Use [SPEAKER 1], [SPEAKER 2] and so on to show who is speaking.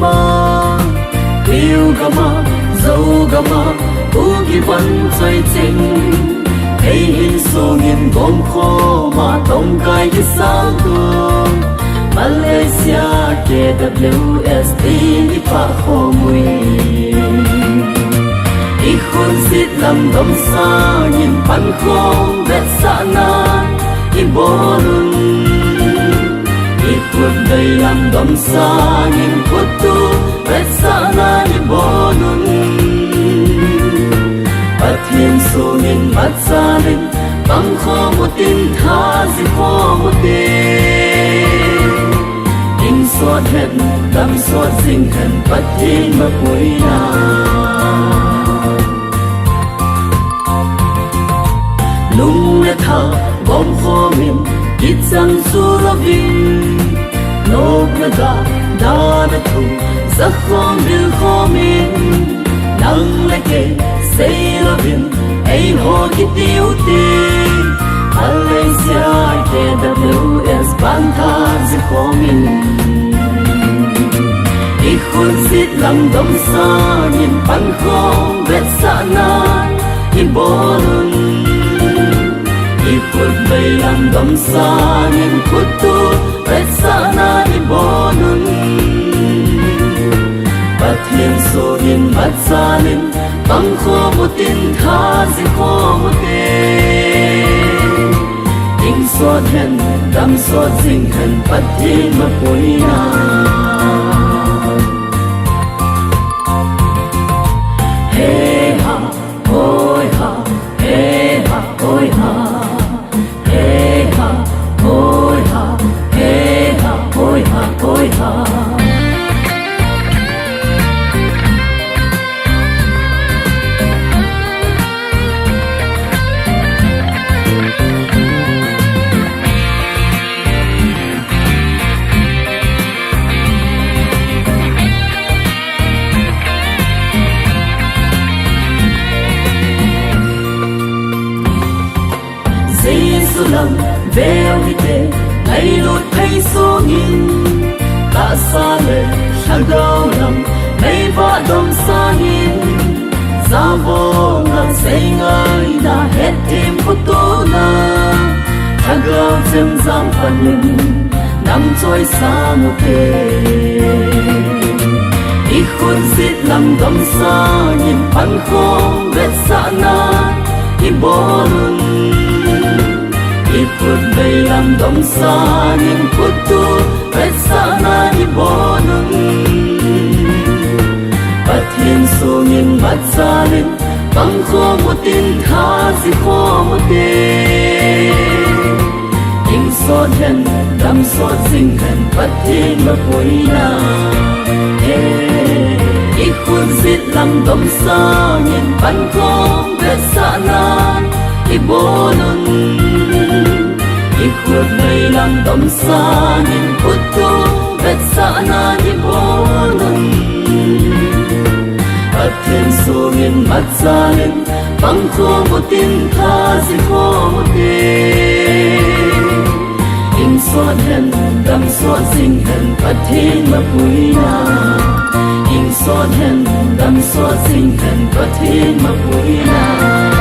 [SPEAKER 1] ma yêu gama dâu gama ugi văn chơi chính hay hin số nghìn gom kho mà tông cái sang đường Malaysia KWST đi pa kho mui ikhun sit lam dom sa nhìn pan khom vet sa na ibolun ikhun dây lam dom sa nhìn kutu vet sa na ibolun thiên số nhìn bắt ra lên bằng kho một tin tha gì kho một tên in suốt hết đâm suốt sinh hẹn bắt thiên mà cuối na lung lệ thở bom kho miền ít rằng su lo vin nô lệ ga đa lệ thu giấc kho miền kho miền nắng lệ kề say lo vin ai ho ki tiêu tê Malaysia KWS ban tha zi kho min ikhun sit lam dom sa nhìn pan khom vet sa na ibolun ikhun bay lam dom sa nhìn kutu vet sa na ibolun bắt thiên số nhìn bắt sa lên bằng kho một tin tha gì kho một tên in suốt hẹn đâm suốt sinh hẹn bắt thiên mà cuối na hey ha hoi ha hey ha hoi ha hey ha hoi ha hey ha hoi ha hoi ha lam veo đi tê ngày lụt thấy số nghìn ta xa lệ sang đâu lầm ngày vợ đồng xa nghìn ra vô ngàn say ngơi đã hết thêm có tố na thang gạo dâm dám phần mình nằm trôi xa một thế đi khôn xít làm đồng xa nhìn pan khom vết xa na đi bó luôn ikhun bay lam dom sa nhìn kutu vet sa na ibolun bắt thiên số nhìn bắt ra lên bằng kho một tin tha gì kho một tên in suốt hẹn đâm suốt sinh hẹn bắt thiên mà cuối na ikhun sit lam dom sa nhìn pan khom vet sa na ibolun ikhun bay lam dom sa nhìn kutu vet sa na ibolun bắt thiên số nhìn bắt ra lên bằng kho một tin tha gì kho một tên in suốt hẹn đâm suốt sinh hẹn bắt thiên mà cuối na in suốt hẹn đâm suốt sinh hẹn bắt thiên mà cuối na